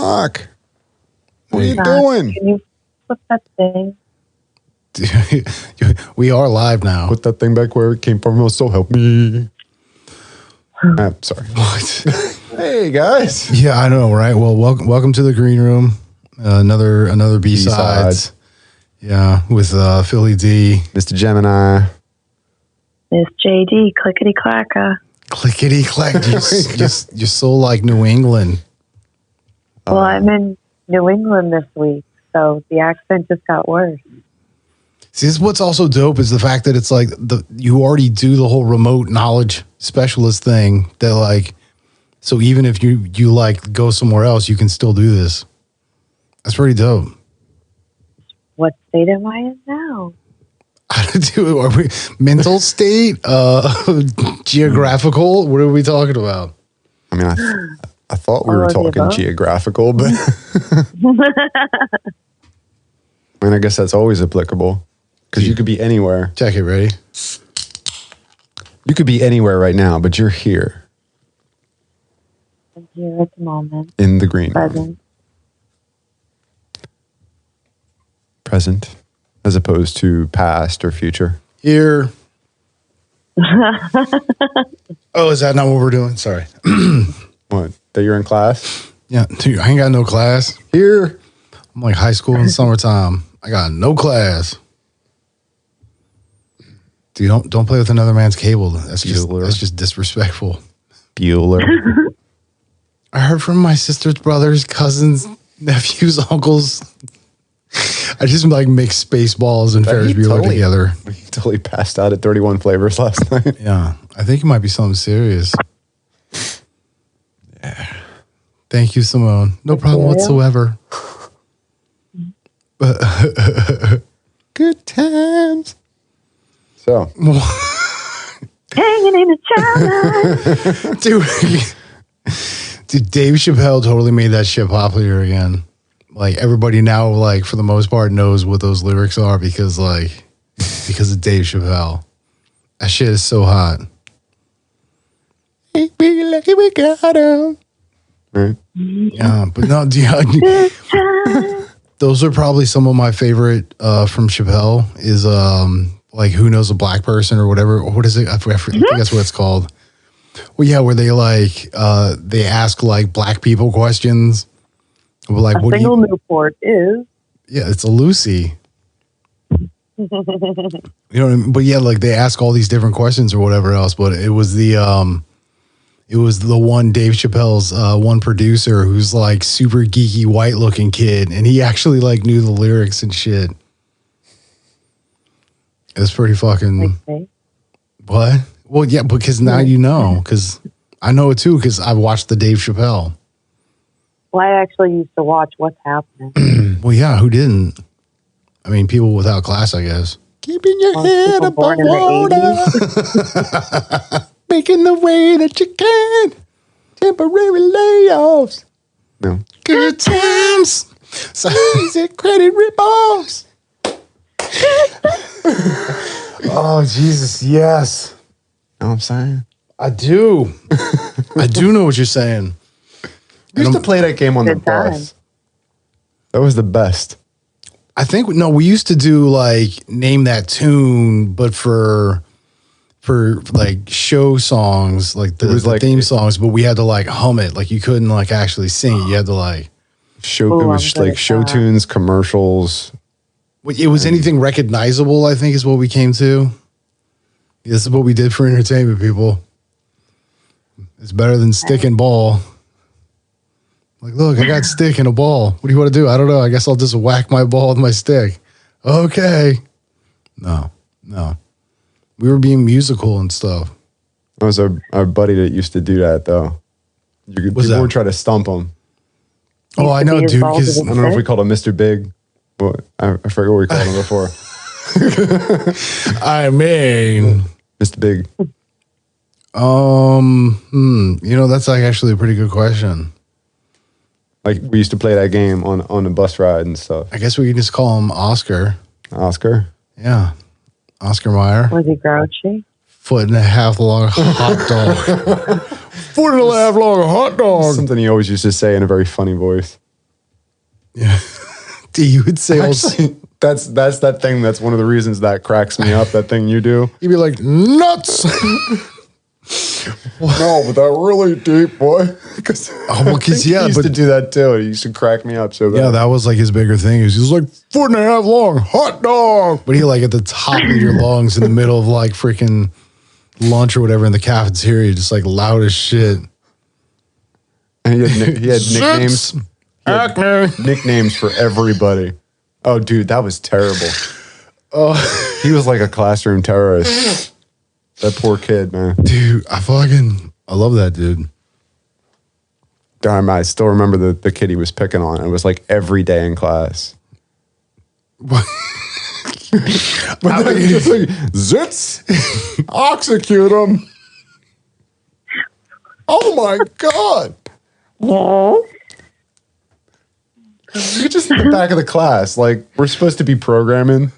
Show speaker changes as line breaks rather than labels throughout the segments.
Knock. What are you doing?
Can you flip that thing?
We are live now.
Put that thing back where it came from. So help me. Sorry. What? Hey, guys.
Yeah, I know, right? Well, welcome to the green room. Another B-sides. Yeah, with Philly D.
Mr. Gemini.
Miss JD, clickety clacka.
Clickety clack. You're so like New England.
Well, I'm in New England this week, so the accent just got worse.
See, this is what's also dope is the fact that it's like you already do the whole remote knowledge specialist thing that like, so even if you like go somewhere else, you can still do this. That's pretty dope.
What state am I in now?
Are we mental state? Geographical? What are we talking about?
I mean, I thought we were talking geographical, but I mean, I guess that's always applicable because you could be anywhere.
Check it, ready?
You could be anywhere right now, but you're here.
I'm here at the moment.
In the green room.
Present.
Present, as opposed to past or future.
Here. Oh, is that not what we're doing? Sorry.
What? That you're in class?
Yeah, dude, I ain't got no class.
Here.
I'm like high school in the summertime. I got no class. Dude, don't play with another man's cable. That's just disrespectful.
Bueller.
I heard from my sister's brothers, cousins, nephews, uncles. I just like mix Spaceballs and Ferris Bueller together.
He totally passed out at 31 Flavors last night.
Yeah, I think it might be something serious.
Yeah.
Thank you, Simone. No problem whatsoever.
Good times. So.
Hanging in the china.
Dude, Dave Chappelle totally made that shit popular again. Like everybody now, like for the most part, knows what those lyrics are because of Dave Chappelle. That shit is so hot. We lucky we got him.
Right.
Yeah, but no, those are probably some of my favorite from Chappelle. Is like Who Knows a Black Person or whatever. What is it? I think that's what it's called. Well, yeah, where they like they ask like black people questions. Like,
a single Newport is.
Yeah, it's a Lucy. You know what I mean? But yeah, like they ask all these different questions or whatever else. But it was the one Dave Chappelle's one producer who's like super geeky white looking kid, and he actually like knew the lyrics and shit. It was pretty fucking. What? Well, yeah, because now you know, because I know it too, because I watched the Dave Chappelle.
Well, I actually used to watch What's Happening.
Well, yeah, who didn't? I mean, people without class, I guess. Keeping your head above water. Making the way that you can. Temporary layoffs.
No.
Good times. So easy credit rip-offs. Oh, Jesus, yes.
Know what I'm saying?
I do. I do know what you're saying.
We used to play that game on the bus. That was the best.
I think we used to do like name that tune, but for like show songs, like the theme songs, but we had to like hum it. Like you couldn't like actually sing it. You had to like
it was like show tunes, commercials.
It was anything recognizable, I think is what we came to. This is what we did for entertainment, people. It's better than stick and ball. Like, look, I got stick and a ball. What do you want to do? I don't know. I guess I'll just whack my ball with my stick. Okay. No. We were being musical and stuff.
That was our buddy that used to do that, though. People would try to stump him.
Oh, I know, dude. Because
I don't know if we called him Mr. Big. But I forget what we called him before.
I mean,
Mr. Big.
That's like actually a pretty good question.
Like we used to play that game on the bus ride and stuff.
I guess we could just call him Oscar.
Oscar?
Yeah. Oscar Mayer.
Was he grouchy?
1.5 long hot dog. 1.5 long hot dog.
Something he always used to say in a very funny voice.
Yeah. You would say also,
Actually, that's that thing. That's one of the reasons that cracks me up. That thing you do.
you'd be like, nuts.
No, but that really deep, boy. Because
yeah,
he used
but
to do that too. He used to crack me up so bad.
yeah, that was like his bigger thing. He was like 4.5 long, hot dog. But he like at the top of your lungs in the middle of like freaking lunch or whatever in the cafeteria, just like loud as shit.
And he had nicknames.
Acne.
Nicknames for everybody. Oh, dude, that was terrible. He was like a classroom terrorist. That poor kid, man.
Dude, I love that dude.
Damn, I still remember the kid he was picking on. It was like every day in class. But then he just like, zits, execute him. Oh my God. You're just in the back of the class. Like, we're supposed to be programming.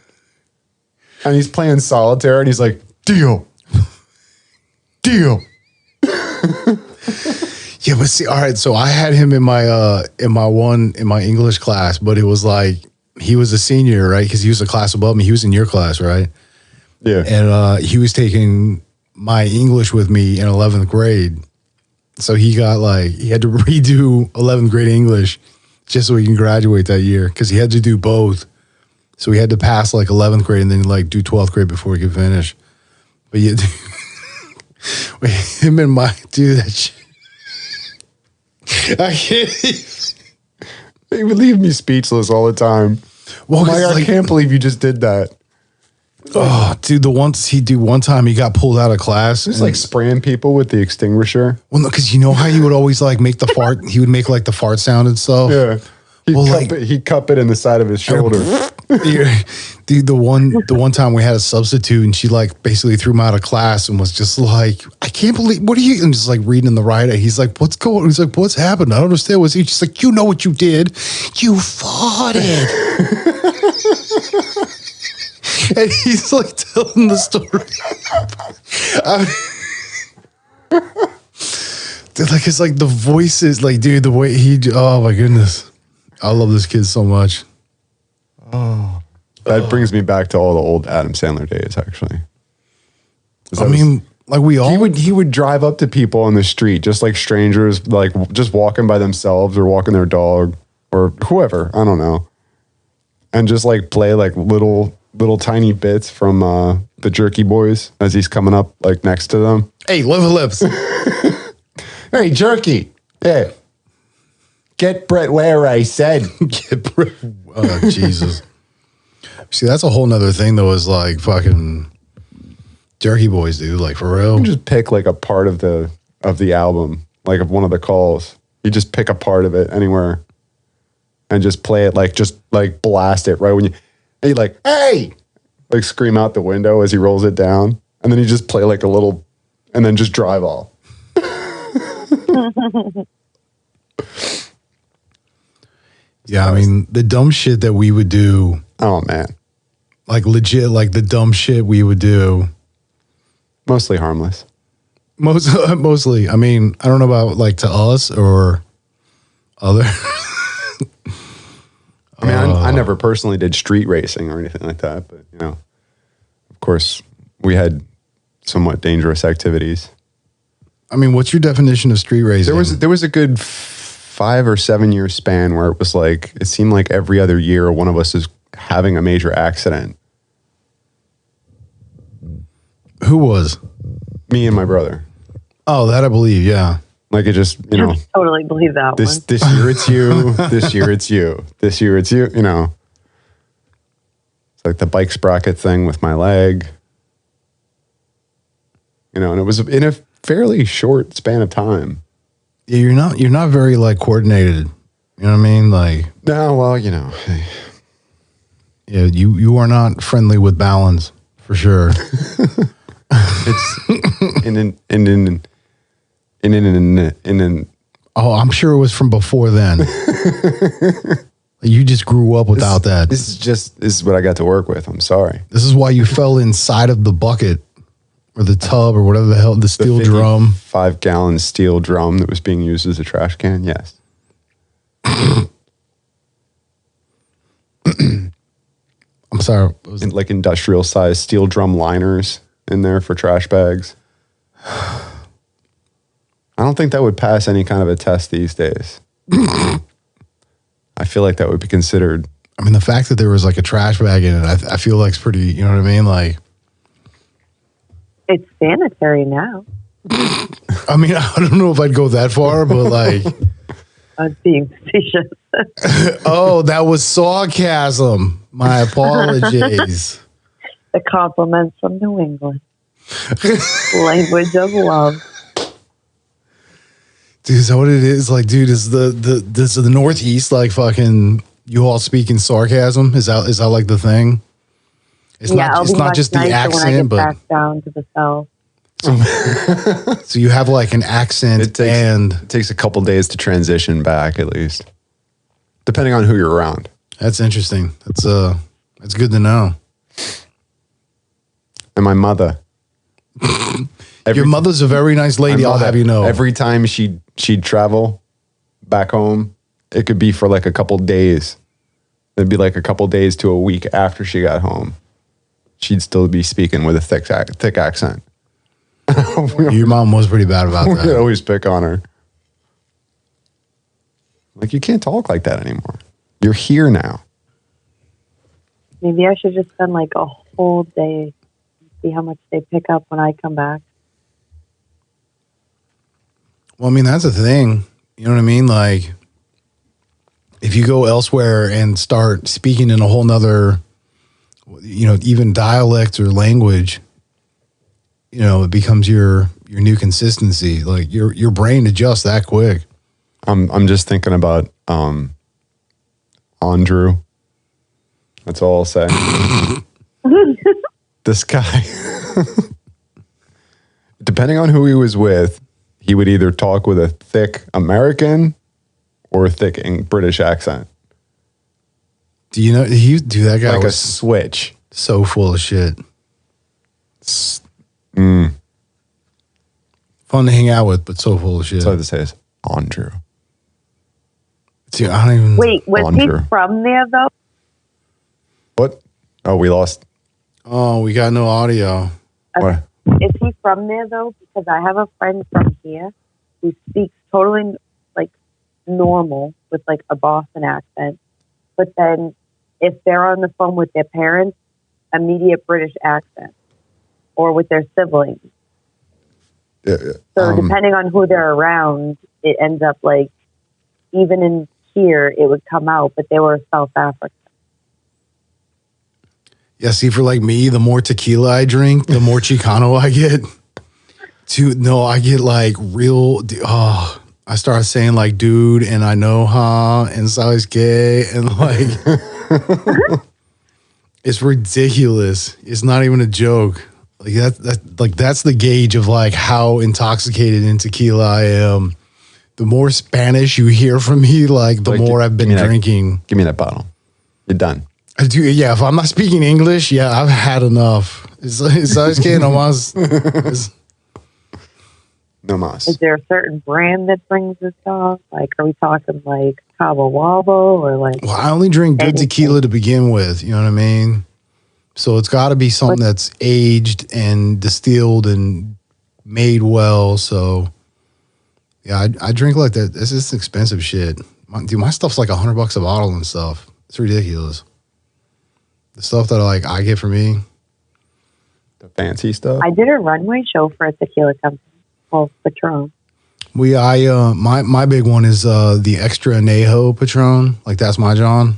And he's playing solitaire and he's like, deal.
Yeah, but see, all right. So I had him in my English class, but it was like he was a senior, right? Because he was a class above me. He was in your class, right?
Yeah.
And he was taking my English with me in 11th grade. So he had to redo 11th grade English just so he can graduate that year because he had to do both. So he had to pass like 11th grade and then like do 12th grade before he could finish. But yeah, him and my dude, that shit. I can't.
They would leave me speechless all the time.
Well,
I can't believe you just did that.
Oh, dude, one time he got pulled out of class.
Just like spraying people with the extinguisher.
Well, no, because you know how he would always like make the fart. He would make like the fart sound and stuff.
Yeah. He'd cup it in the side of his shoulder.
Yeah. Dude, the one time we had a substitute and she like basically threw him out of class and was just like, I can't believe, what are you, and just like reading the writer. He's like, what's going on? He's like, what's happened? I don't understand. What's he? She's like, you know what you did? You farted. And he's like telling the story. Dude, like, it's like the voices, like, dude, the way oh my goodness. I love this kid so much.
Oh, that brings me back to all the old Adam Sandler days, actually.
He
would drive up to people on the street, just like strangers, like just walking by themselves or walking their dog or whoever, I don't know. And just like play like little tiny bits from the Jerky Boys as he's coming up like next to them.
Hey, liver lips.
Hey, Jerky. Yeah. Get Brett Ware, I said.
Get Brett. Oh, Jesus. See, that's a whole nother thing, though, is like fucking Jerky Boys, dude. Like, for real.
You just pick like a part of the album, like of one of the calls. You just pick a part of it anywhere and just play it, like, just like blast it right when you like, hey, like scream out the window as he rolls it down. And then you just play like a little, and then just drive off.
Yeah, I mean, the dumb shit that we would do.
Oh, man.
Like, legit, like the dumb shit we would do.
Mostly harmless.
Mostly. I mean, I don't know about like to us or other.
I mean, I never personally did street racing or anything like that, but, you know, of course, we had somewhat dangerous activities.
I mean, what's your definition of street racing?
There was a good 5 or 7 year span where it was like, it seemed like every other year one of us is having a major accident.
Who was?
Me and my brother.
Oh, that I believe, yeah.
Like it just, you know.
Totally believe that
this,
one.
This year it's you. This year it's you. This year it's you. You know. It's like the bike sprocket thing with my leg. You know, and it was in a fairly short span of time.
Yeah, you're not very like coordinated. You know what I mean? Like,
no, well, you know.
Yeah, you are not friendly with balance for sure.
It's
oh, I'm sure it was from before then. You just grew up without that.
This is what I got to work with. I'm sorry.
This is why you fell inside of the bucket or the tub or whatever the hell, the steel drum.
5-gallon steel drum that was being used as a trash can. Yes.
sorry.
in, like industrial size steel drum liners in there for trash bags. I don't think that would pass any kind of a test these days. I feel like that would be considered.
I mean, the fact that there was like a trash bag in it, I feel like it's pretty, you know what I mean? Like,
It's sanitary now.
I mean, I don't know if I'd go that far, but like,
I'm being facetious.
oh, that was sarcasm. My apologies.
The compliments from New England. Language of love.
Dude, is that what it is? Like, dude, is the Northeast like fucking you all speaking sarcasm? Is that like the thing? It's
I'll
it's
be
not
much
just the
nicer
accent,
when I get
but
back down to the south.
so you have like an accent
It takes a couple days to transition back, at least, depending on who you're around.
that's interesting. That's good to know.
And my mother,
Your mother's a very nice lady. I'll have you know.
every time she'd travel back home, it could be for like a couple days. It'd be like a couple days to a week after she got home. She'd still be speaking with a thick accent.
Your mom was pretty bad about
We
that.
always pick on her. Like, you can't talk like that anymore. You're here now.
Maybe I should just spend like a whole day and see how much they pick up when I come back.
Well, I mean, that's the thing. You know what I mean? Like, if you go elsewhere and start speaking in a whole nother, you know, even dialect or language, you know, it becomes your new consistency. Like your brain adjusts that quick.
I'm just thinking about Andrew. That's all I'll say. This guy, depending on who he was with, he would either talk with a thick American or a thick British accent.
Do you know? Dude, that guy
Like a
was
switch.
so full of shit. Fun to hang out with, but so full of shit.
That's all I have to say is Andrew.
Dude, I don't even.
Wait, was
Andrew.
he from there though?
What? Oh, we lost.
Oh, we got no audio.
What?
Is he from there though? Because I have a friend from here who speaks totally like normal with like a Boston accent, but then if they're on the phone with their parents, immediate British accent, or with their siblings. So depending on who they're around, it ends up like even in here it would come out, but they were South African.
Yeah, see, for like me, the more tequila I drink, the more Chicano I get. I get like real. I start saying like dude, and I know and sabes que, and like it's ridiculous. It's not even a joke. Like that's the gauge of like how intoxicated in tequila I am. The more Spanish you hear from me, like the more I've been drinking.
Give me that bottle. You're done.
I do, yeah. If I'm not speaking English, yeah, I've had enough. ¿Sabes qué? Nomás.
No mas.
Is there a certain brand that brings this off? Like, are we talking like Cabo Wabo or like?
Well, I only drink good tequila to begin with. You know what I mean? So it's got to be something that's aged and distilled and made well. So yeah, I drink like that. This is expensive shit. My stuff's like $100 a bottle and stuff. It's ridiculous. The stuff that I get for me.
The fancy stuff.
I did a runway show for a tequila company called Patron.
My big one is the extra añejo Patron. Like that's my John.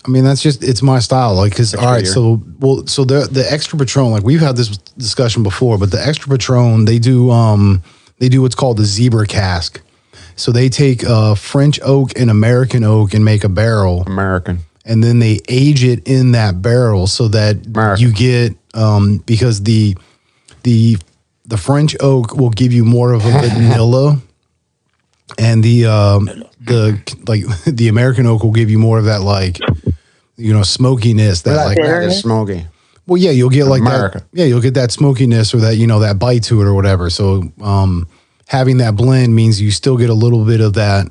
I mean, it's my style. Like, cause all right, so the extra Patron, like we've had this discussion before, but the extra Patron, they do what's called the zebra cask. So they take French oak and American oak and make a barrel.
American.
And then they age it in that barrel so that you get because the French oak will give you more of a vanilla, and the American oak will give you more of that smokiness. That
it's smoky.
Well, yeah, you'll get like that. Yeah, you'll get that smokiness or that that bite to it or whatever. So having that blend means you still get a little bit of that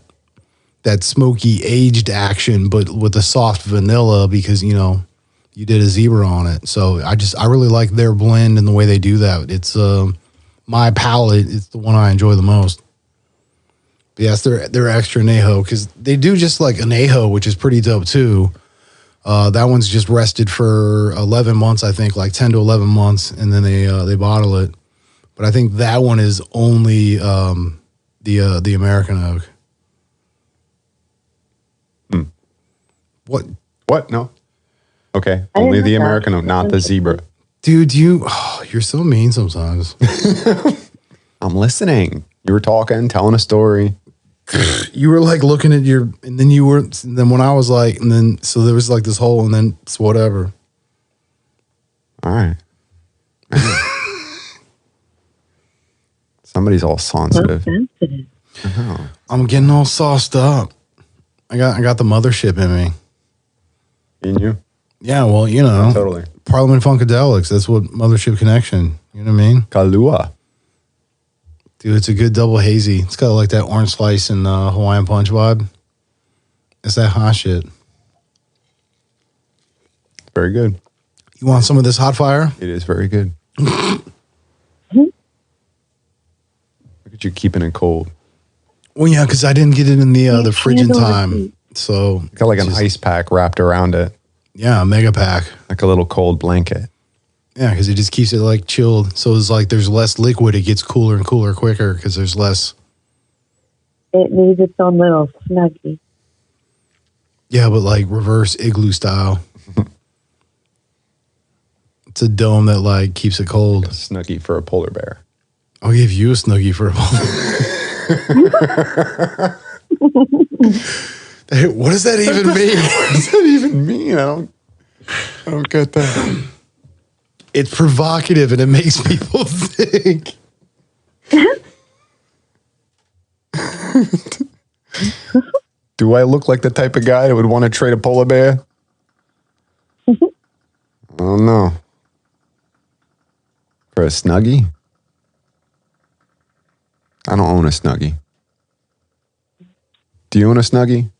smoky aged action, but with a soft vanilla because you did a zebra on it. So I really like their blend and the way they do that. It's my palate. It's the one I enjoy the most. But yes, they're extra anejo because they do just like anejo, which is pretty dope too. That one's just rested for 11 months, I think, like 10 to 11 months, and then they bottle it. But I think that one is only the American oak.
What? No. Okay.
I
Only
didn't
the
know that.
American oak, not the zebra.
Dude, you're so mean sometimes.
I'm listening. You were talking, telling a story.
You were like looking at and then when I was like, and then, so there was like this hole, and then it's whatever.
All right. Somebody's all
So
sensitive.
sensitive.
Oh.
I'm getting all sauced up. I got the mothership in me.
And you?
Yeah, well, you know,
Totally.
Parliament Funkadelics. That's what Mothership Connection. You know what I mean?
Kalua.
Dude, it's a good double hazy. It's got like that orange slice and Hawaiian punch vibe. It's that hot shit.
Very good.
You want some of this hot fire?
It is very good. Look at you keeping it cold.
Well, yeah, because I didn't get it in the fridge in
Handle
time.
receipt.
So
Got like an
just-
ice pack wrapped around it,
Yeah, a mega pack.
like a little cold blanket.
Yeah, because it just keeps it like chilled. So it's like there's less liquid. It gets cooler and cooler quicker because there's less.
It needs its own little snuggie.
Yeah, but like reverse igloo style. It's a dome that like keeps it cold.
Snuggie for a polar bear.
I'll give you a snuggie for a Hey, what does that even mean?
What does that even mean? I don't get that.
It's provocative and it makes people think.
Do I look like the type of guy that would want to trade a polar bear? I don't know. For a Snuggie? I don't own a Snuggie. Do you own a Snuggie?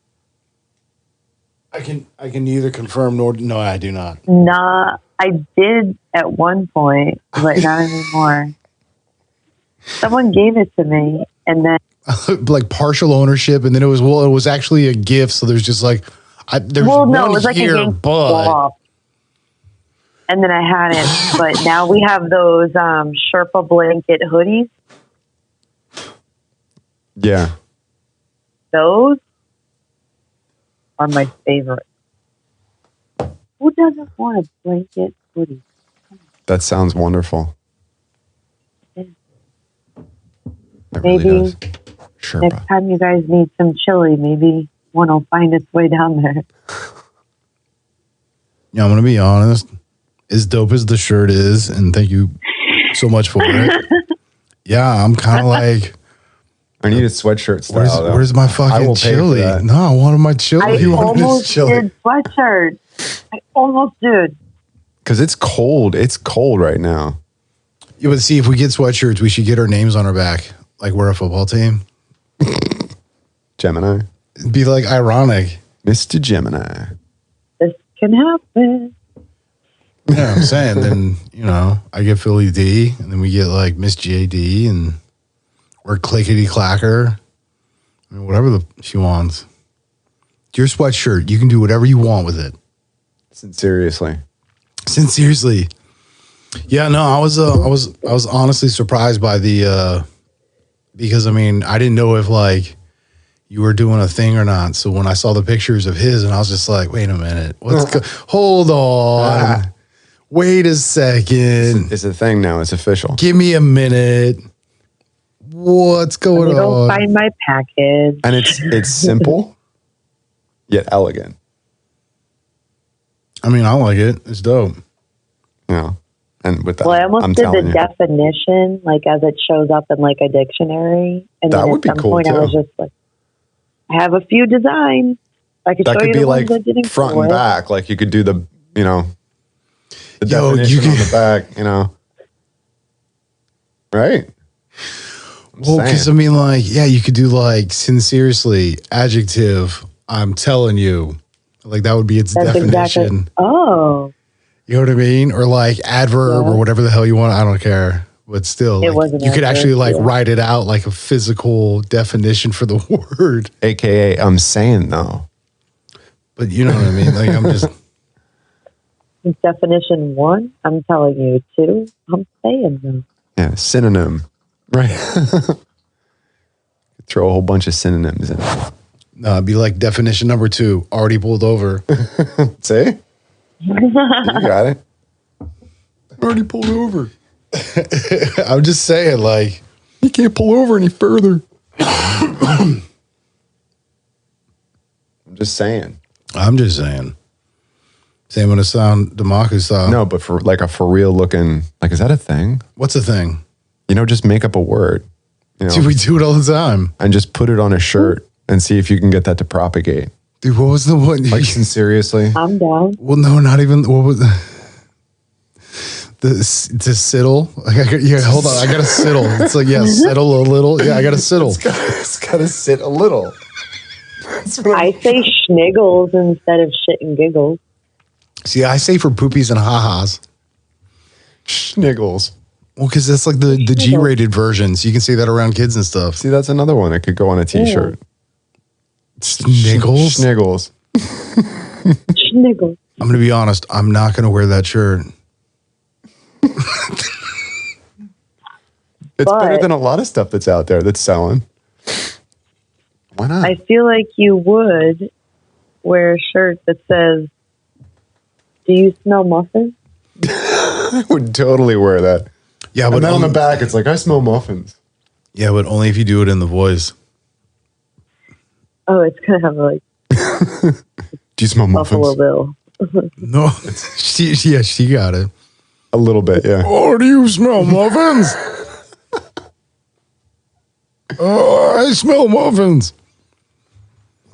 I can neither confirm nor no, I do not.
Nah, I did at one point, but not anymore. Someone gave it to me, and then
Like partial ownership, and then it was actually a gift. So there's just like there's
it
one
was like
here,
a game
but
swap. And then I had it, but now we have those Sherpa blanket hoodies.
Yeah.
Those are my favorite. Who doesn't want a blanket hoodie?
That sounds wonderful.
Yeah.
It
Maybe
really does. Sherpa.
Next time you guys need some chili, maybe one will find its way down there.
yeah, I'm gonna be honest. As dope as the shirt is, and thank you so much for it. Yeah, I'm kind of like,
I need a sweatshirt style. though.
where's my
I
fucking
will pay for
chili?
that.
No, I wanted my chili.
I
You wanted his
almost
chili.
did sweatshirt. I almost did.
Because it's cold. It's cold right now.
Yeah, but see, if we get sweatshirts, we should get our names on our back, like we're a football team.
Gemini.
It'd be like ironic.
Mr. Gemini.
This can happen.
You know what I'm saying? Then, you know, I get Philly D, and then we get like Miss JD, and or Clickety Clacker. I mean, whatever she wants. It's your sweatshirt. You can do whatever you want with it.
Seriously.
Seriously. Yeah, no, I was honestly surprised by the because I mean, I didn't know if like you were doing a thing or not. So when I saw the pictures of his, and I was just like, wait a minute, hold on. Wait a second.
It's a thing now. It's official.
Give me a minute. What's
Let
going
me go
on?
find my package.
And it's simple, yet elegant.
I mean, I like it. It's dope.
You know? And with that,
Well, I almost
I'm
did
telling
the
you.
definition, like as it shows up in like a dictionary. And
That
then
would
at
be
some
cool,
point I was
too.
just like, I have a few designs. I could
That
show
could
you
be
the
like
ones I didn't
front
go
and
with.
back. Like you could do the, you know, the
Yo,
definition
you
on
can-
the back, you know. Right?
Well, because I mean, like, yeah, you could do like sincerely, adjective, I'm telling you. Like that would be its
That's
definition.
exactly. Oh,
You know what I mean? Or like adverb or whatever the hell you want. I don't care. But still,
It
like,
wasn't
you could
adverb,
actually like
yeah.
write it out like a physical definition for the word.
AKA, I'm saying though.
But you know what I mean? Like I'm just
Definition 1, I'm telling you. 2, I'm saying them.
Yeah, synonym. Right. Throw a whole bunch of synonyms in it.
no, it'd be like definition number 2, already pulled over.
See? You got it. Already pulled over.
I'm just saying, like,
You can't pull over any further. I'm just saying.
Same with a sound Damaku style.
No, but for like a for real looking, like, is that a thing?
What's the thing?
You know, just make up a word. You know,
Dude, we do it all the time.
and just put it on a shirt and see if you can get that to propagate.
Dude, what was the one?
Like, seriously?
I'm down.
Well, no, not even. What was the siddle? Hold on. I got to siddle. It's like, yeah, settle a little. Yeah, I got to siddle.
It's got to sit a little.
I say schniggles instead of shit and giggles.
See, I say for poopies and ha-has.
Schniggles.
Well, because that's like the G-rated version. So you can say that around kids and stuff.
See, that's another one that could go on a t-shirt.
Sniggles?
Schniggles.
Schniggles.
I'm going to be honest. I'm not going to wear that shirt.
It's better
But-
than a lot of stuff that's out there that's selling. Why not?
I feel like you would wear a shirt that says, "Do you smell muffins?"
I would totally wear that.
Yeah,
But
but
then on
only,
the back, it's like, I smell muffins.
yeah, but only if you do it in the voice.
Oh, it's going to have like
Do you smell
Buffalo
muffins?
Bill.
No, she got it.
A little bit, yeah.
Oh, do you smell muffins? Oh, I smell muffins.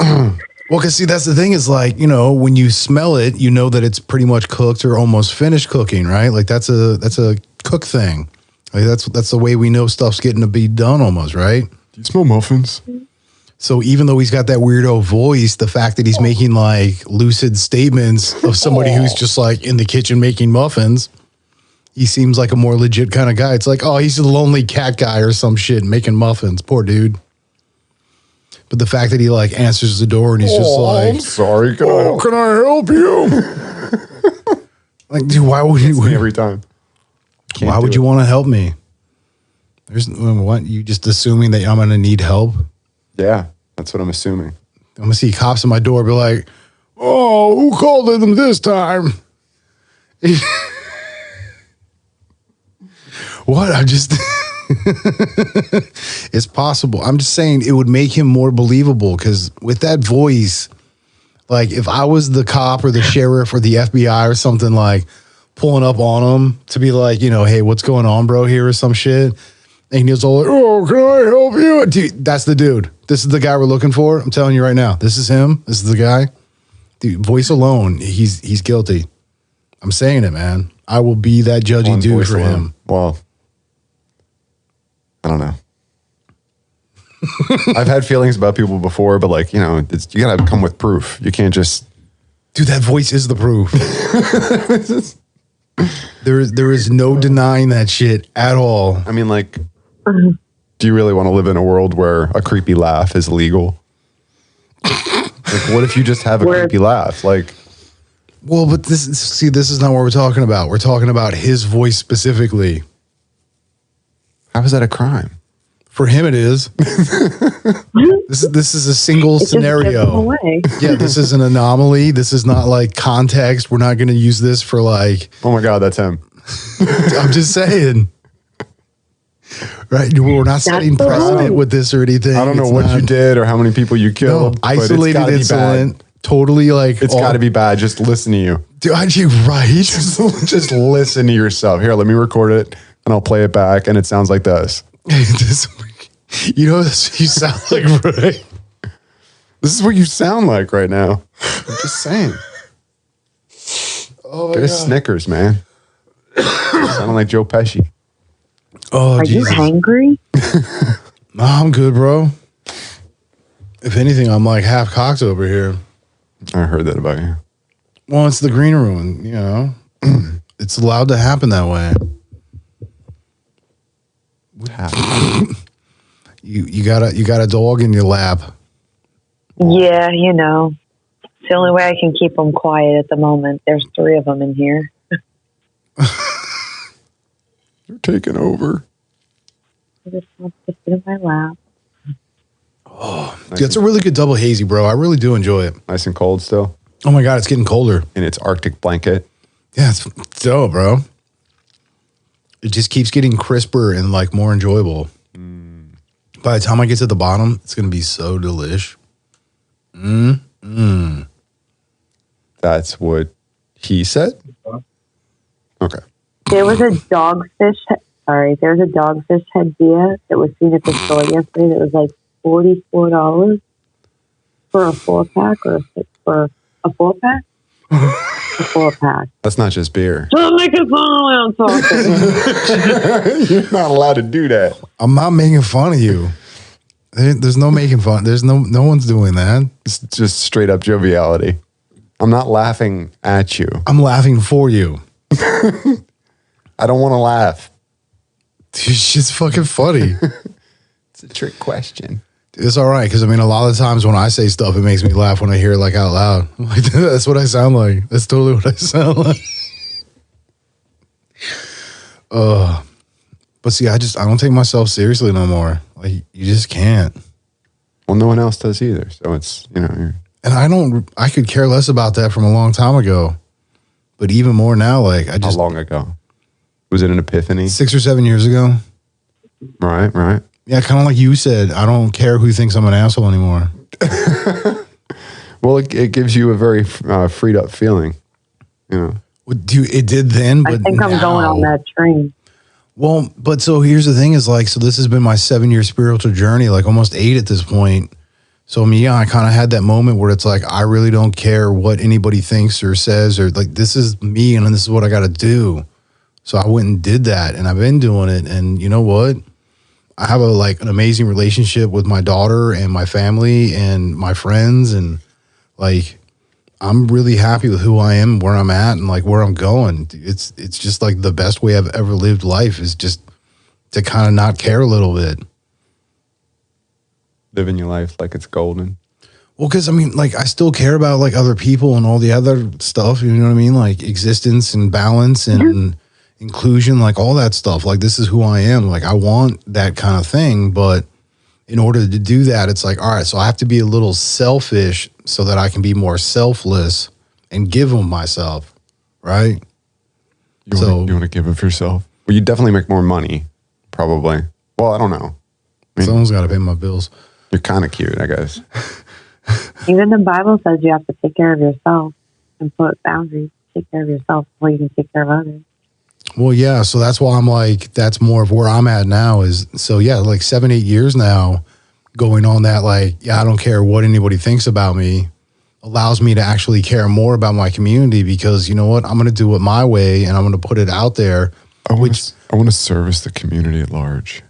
Well, because see, that's the thing is like, you know, when you smell it, you know that it's pretty much cooked or almost finished cooking, right? Like that's a cook thing. Like that's the way we know stuff's getting to be done almost, right?
Do you smell muffins?
So even though he's got that weirdo voice, the fact that he's making like lucid statements of somebody who's just like in the kitchen making muffins, he seems like a more legit kind of guy. It's like, oh, he's a lonely cat guy or some shit making muffins. Poor dude. But the fact that he like answers the door and he's just like,
I'm sorry. Can I help?
can I help you? Like, dude, why would you?
Me every time. Can't
Why
do
would
it.
you want to help me? There's what you just assuming that I'm gonna need help.
Yeah, that's what I'm assuming.
I'm gonna see cops at my door, be like, "Oh, who called them this time?" What? I just. It's possible. I'm just saying it would make him more believable because with that voice, like if I was the cop or the sheriff or the FBI or something, like pulling up on him to be like, you know, hey, what's going on, bro, here or some shit. And he was all like, oh, can I help you? Dude, that's the dude. This is the guy we're looking for. I'm telling you right now. This is him. This is the guy. Dude, voice alone, he's guilty. I'm saying it, man. I will be that judgy
One
dude
voice
for
alone.
him.
Well, I don't know. I've had feelings about people before, but like, you know, you gotta come with proof. You can't just.
Dude, that voice is the proof. There is no denying that shit at all.
I mean, like, do you really want to live in a world where a creepy laugh is illegal? Like, what if you just have a creepy laugh? Like,
Well, but this is not what we're talking about. We're talking about his voice specifically.
how is that a crime?
For him, it is. This is a single
It just gives them
scenario.
away.
Yeah, this is an anomaly. This is not like context. We're not going to use this for like.
Oh my God, that's him.
I'm just saying. Right, we're not setting
the
precedent
rule.
with this or anything.
I don't know
It's
what
not-
you did or how many people you
No,
killed. but
isolated
it's gotta be
incident.
bad.
Totally like.
It's got to be bad. Just listen to you.
Dude, aren't you right?
Just listen to yourself. Here, let me record it and I'll play it back. And it sounds like this.
You know, this you sound like, right?
This is what you sound like right now. I'm just saying.
Oh,
Get a Snickers, man. Sounding like Joe Pesci.
Oh,
Are you
Jesus.
hangry?
No, I'm good, bro. If anything, I'm like half cocked over here.
I heard that about you.
Well, it's the green room, you know. It's allowed to happen that way. You got a dog in your lap.
Yeah, you know. It's the only way I can keep them quiet at the moment. There's 3 of them in here.
You're taking over.
I just want to sit in my lap.
Oh, nice. It's a really good double hazy, bro. I really do enjoy it.
Nice and cold still.
Oh my God, it's getting colder.
In its Arctic blanket.
Yeah, it's dope, bro. It just keeps getting crisper and like more enjoyable. By the time I get to the bottom, it's gonna be so delish.
That's what he said? Okay.
There was a dogfish headgear that was seen at the store yesterday that was like $44 for a 4-pack or for a 4-pack? A 4-pack.
That's not just beer.
Don't make it fun when I'm talking.
You're not allowed to do that.
I'm not making fun of you. There's no making fun. There's no one's doing that.
It's just straight up joviality. I'm not laughing at you.
I'm laughing for you.
I don't want to laugh.
It's just fucking funny.
It's a trick question.
It's all right because I mean, a lot of times when I say stuff, it makes me laugh when I hear it like out loud. I'm like, that's what I sound like. That's totally what I sound like. But see, I don't take myself seriously no more. Like you just can't.
Well, no one else does either. So it's
and I could care less about that from a long time ago. But even more now, like
how long ago? Was it an epiphany?
6 or 7 years ago.
Right.
Yeah, kind of like you said, I don't care who thinks I'm an asshole anymore.
Well, it gives you a very freed up feeling.
It did then, but
I think I'm going on that train.
Well, but so here's the thing is like, so this has been my 7-year spiritual journey, like almost 8 at this point. So I kind of had that moment where it's like, I really don't care what anybody thinks or says, or like, this is me and this is what I got to do. So I went and did that and I've been doing it. And you know what? I have an amazing relationship with my daughter and my family and my friends. And like, I'm really happy with who I am, where I'm at and like where I'm going. It's just like the best way I've ever lived life is just to kind of not care a little bit.
Living your life like it's golden.
Well, because I mean, like I still care about like other people and all the other stuff, you know what I mean? Like existence and balance and inclusion, like all that stuff. Like this is who I am. Like I want that kind of thing, but in order to do that, it's like, all right, so I have to be a little selfish so that I can be more selfless and give of myself, right?
You want to give of yourself? Well, you definitely make more money, probably. Well, I don't know.
Someone's got to pay my bills.
You're kind of cute, I guess.
Even the Bible says you have to take care of yourself and put boundaries. Take care of yourself before you can take care of others.
Well, yeah. So that's why I'm like, that's more of where I'm at now is, so yeah, like 7-8 years now going on that, like, yeah, I don't care what anybody thinks about me allows me to actually care more about my community because you know what? I'm going to do it my way and I'm going to put it out there.
I want to service the community at large.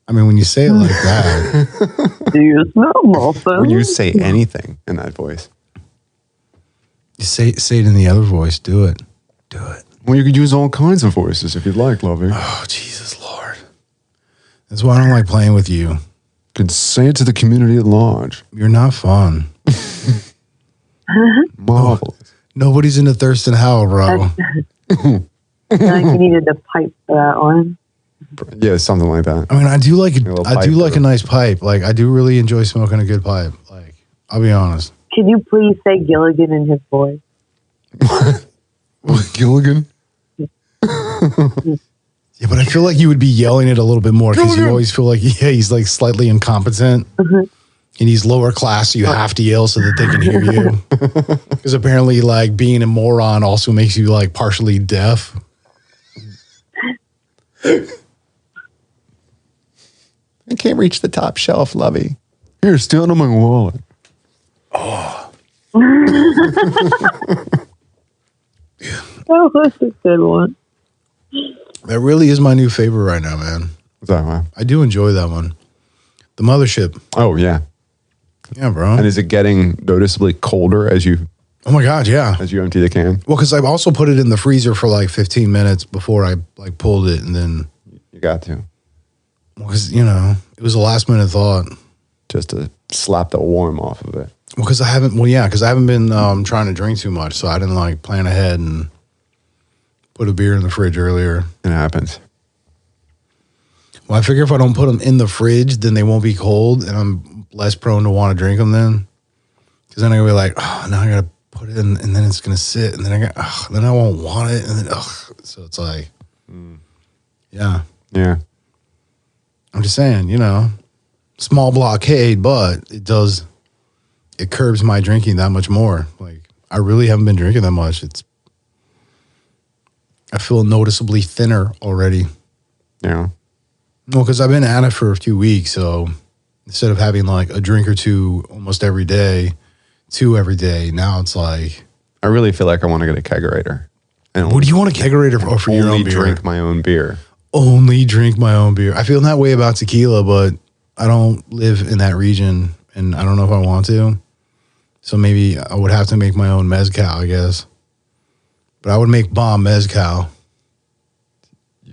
I mean, when you say it like that.
Do you smell muffin?
When you say anything in that voice.
You say it in the other voice. Do it. Do it.
Well, you could use all kinds of voices if you'd like, Lovey.
Oh, Jesus Lord. That's why I don't like playing with you.
You could say it to the community at large.
You're not fun.
Marvelous.
Nobody's into Thurston Howell, bro.
I think you needed the pipe for that one.
Yeah, something like that.
I mean, I do like a nice pipe. Like, I do really enjoy smoking a good pipe. Like, I'll be honest.
Can you please say Gilligan in his voice?
What, Gilligan?
Yeah, but I feel like you would be yelling it a little bit more because you always feel like, he's like slightly incompetent. And he's lower class, so you have to yell so that they can hear you. Because apparently, like, being a moron also makes you, like, partially deaf.
I can't reach the top shelf, Lovey. Here, stand on my wallet.
Oh.
That was a good one.
That really is my new favorite right now, man.
Is that right?
I do enjoy that one. The Mothership.
Oh, yeah.
Yeah, bro.
And is it getting noticeably colder as you
Oh my God, yeah.
as you empty the can.
Well, because I've also put it in the freezer for like 15 minutes before I like pulled it, and then
You got to.
because it was a last minute thought.
Just to slap the warm off of it.
Well, because I haven't. Well, yeah, because I haven't been trying to drink too much, so I didn't like plan ahead and put a beer in the fridge earlier.
It happens.
Well, I figure if I don't put them in the fridge, then they won't be cold, and I'm less prone to want to drink them then. Because then I go like, oh, now I gotta put it in, and then it's gonna sit, and then then I won't want it, and then so it's like, yeah. I'm just saying, small blockade, but it curbs my drinking that much more. Like I really haven't been drinking that much. I feel noticeably thinner already.
Yeah.
Well, because I've been at it for a few weeks, so instead of having like a drink or two almost every day, 2 every day, now it's like.
I really feel like I want to get a kegerator. And
What do you want a kegerator for your own beer?
Drink my own beer.
Only drink my own beer. I feel that way about tequila, but I don't live in that region, and I don't know if I want to. So maybe I would have to make my own mezcal, I guess. But I would make bomb mezcal.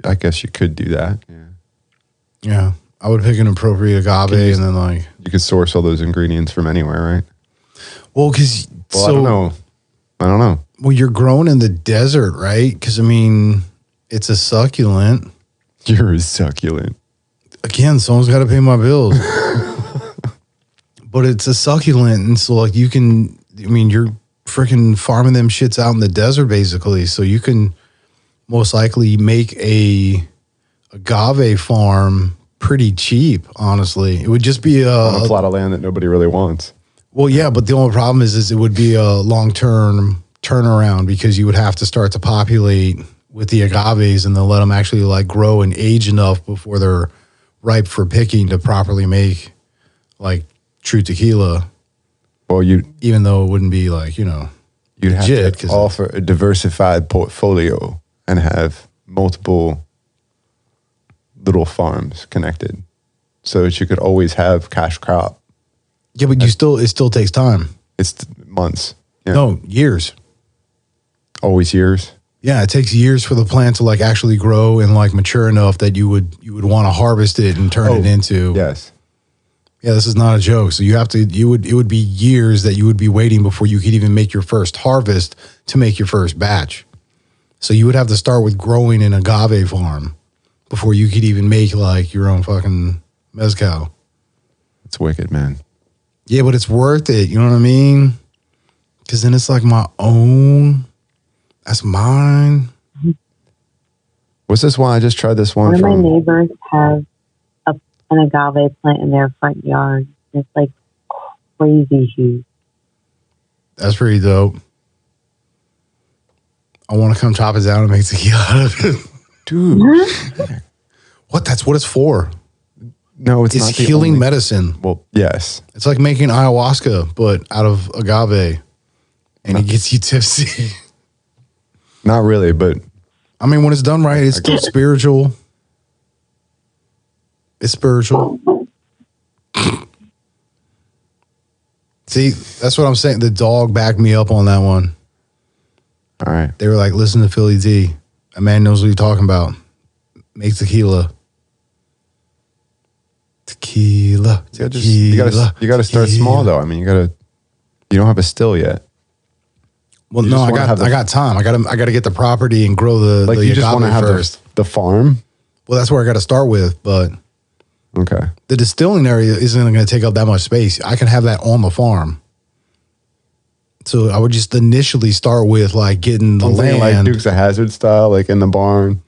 I guess you could do that. Yeah.
Yeah. I would pick an appropriate agave and then like.
You could source all those ingredients from anywhere, right?
Well, because.
I don't know.
Well, you're grown in the desert, right? Because, I mean, it's a succulent.
You're a succulent.
Again, someone's got to pay my bills. But it's a succulent. And so, like, you're freaking farming them shits out in the desert, basically. So you can most likely make a agave farm pretty cheap, honestly. It would just be
on a plot of land that nobody really wants.
Well, yeah, but the only problem is it would be a long-term turnaround because you would have to start to populate with the agaves and then let them actually like grow and age enough before they're ripe for picking to properly make like true tequila.
Well,
even though it wouldn't be like,
you'd have to offer a diversified portfolio and have multiple little farms connected so that you could always have cash crop.
Yeah, but it still takes time.
It's months. Yeah.
No, years.
Always years.
Yeah, it takes years for the plant to like actually grow and like mature enough that you would want to harvest it and turn it into.
Yes.
Yeah, this is not a joke. So it would be years that you would be waiting before you could even make your first harvest to make your first batch. So you would have to start with growing an agave farm before you could even make like your own fucking mezcal.
It's wicked, man.
Yeah, but it's worth it. You know what I mean? Because then it's like my own. That's mine.
What's this one? I just tried this one.
One of my neighbors has an agave plant in their front yard. It's like crazy huge.
That's pretty dope. I want to come chop it down and make tequila out of it.
Dude.
What? That's what it's for.
No, it's not
healing medicine.
Well, yes.
It's like making ayahuasca, but out of agave. And it gets you tipsy.
Not really, but.
I mean, when it's done right, it's still spiritual. It's spiritual. See, that's what I'm saying. The dog backed me up on that one.
All right.
They were like, listen to Philly D. A man knows what he's talking about. Make tequila. Tequila.
You gotta start small though. I mean, you don't have a still yet.
Well, no, I got time. I gotta get the property and grow the
you just want to have
first.
the farm.
Well, that's where I got to start with, but
okay.
The distilling area isn't going to take up that much space. I can have that on the farm. So I would just initially start with like getting the land,
like Dukes of Hazzard style, like in the barn.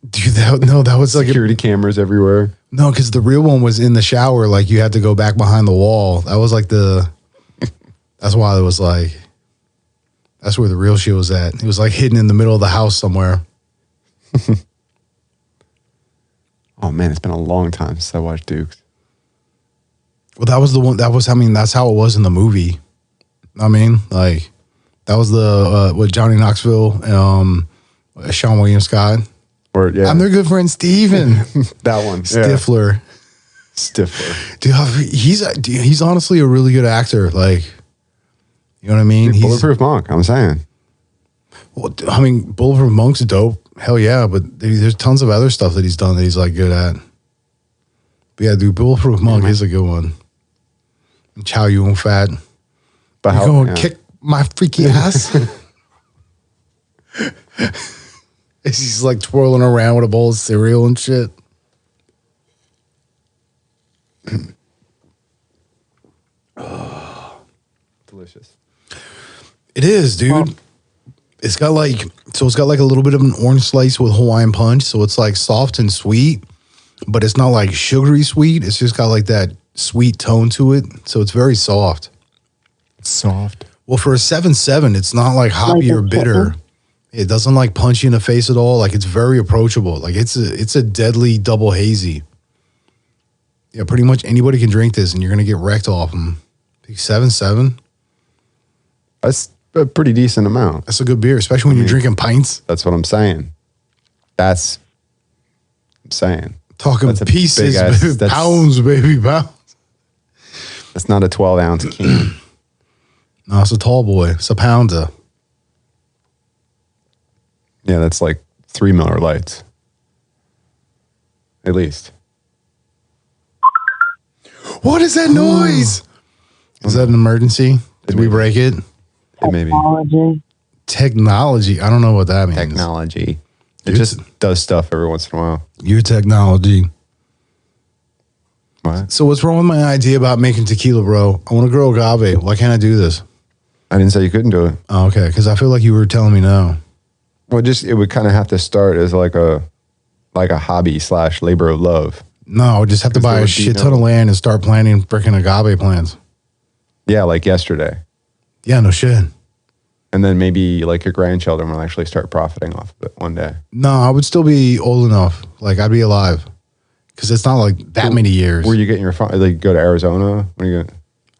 Dude, that was like
security cameras everywhere.
No, because the real one was in the shower. Like you had to go back behind the wall. That was like that's why it was like, that's where the real shit was at. It was like hidden in the middle of the house somewhere.
Oh man, it's been a long time since I watched Dukes.
Well, that was the one. That's how it was in the movie. I mean, like that was the with Johnny Knoxville, Sean William Scott.
Or yeah,
I'm their good friend Steven.
That one,
Stifler.
Stifler.
Dude, he's honestly a really good actor. Like, You know what I mean?
Dude, Bulletproof Monk, I'm saying.
Well, I mean, Bulletproof Monk's dope. Hell yeah, but there's tons of other stuff that he's done that he's like good at. But yeah, dude, Bulletproof Monk is a good one. Chow Yun Fat.
But
You gonna kick my freaky ass? He's like twirling around with a bowl of cereal and shit.
Delicious.
It is, dude. It's got like a little bit of an orange slice with Hawaiian punch, so it's like soft and sweet, but it's not like sugary sweet. It's just got like that sweet tone to it, so it's very soft.
It's soft.
Well, for a 7.7, it's not like hoppy or bitter. It doesn't like punch you in the face at all. Like it's very approachable. Like it's a deadly double hazy. Yeah, pretty much anybody can drink this, and you're gonna get wrecked off them. 7.7.
That's a pretty decent amount.
That's a good beer, especially when you're drinking pints.
That's what I'm saying. I'm saying.
Talking
That's a
pieces,
big ass-
baby,
that's-
pounds, baby, pounds.
That's not a 12-ounce can.
No, it's a tall boy. It's a pounder.
Yeah, that's like 3 Miller Lights. At least.
What is that noise? Is that an emergency? Did we break it?
It may be
Technology. I don't know what that means.
technology. It
Dude,
just does stuff every once in a while.
Your technology.
What?
So what's wrong with my idea about making tequila, bro? I want to grow agave. Why can't I do this?
I didn't say you couldn't do it.
Oh, okay, because I feel like you were telling me no.
Well, it would kind of have to start as like a hobby / labor of love.
No, I would just have to
Because
buy
there
a
would be
shit
no-
ton of land and start planting freaking agave plants.
Yeah, like yesterday.
Yeah, no shit.
And then maybe like your grandchildren will actually start profiting off of it one day.
No, I would still be old enough. Like I'd be alive. Because it's not like that many years.
Where you getting your like go to Arizona? Where you go?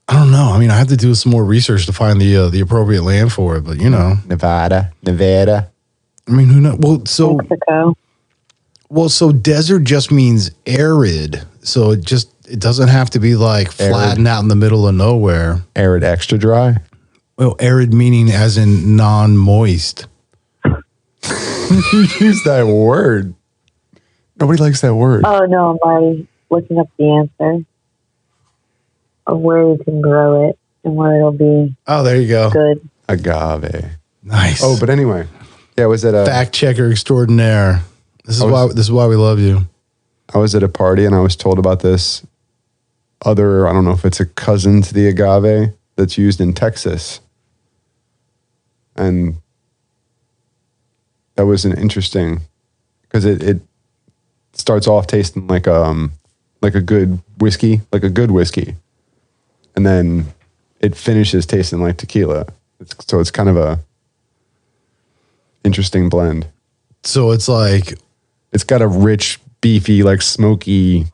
I don't know. I mean, I have to do some more research to find the appropriate land for it. But you know,
Nevada.
I mean, who knows?
Mexico.
So desert just means arid. So it doesn't have to be like flattened out in the middle of nowhere.
Arid extra dry.
Well, arid meaning as in non-moist.
You use that word. Nobody likes that word.
Oh no, I'm already looking up the answer of where you can grow it and where it'll be
Oh, there you go.
good.
Agave.
Nice.
Oh, but anyway. Yeah, was it
fact checker extraordinaire. This is why we love you.
I was at a party and I was told about this I don't know if it's a cousin to the agave that's used in Texas. And that was an interesting, because it starts off tasting like a good whiskey, and then it finishes tasting like tequila. So it's kind of a interesting blend.
So it's like,
It's got a rich, beefy, like smoky,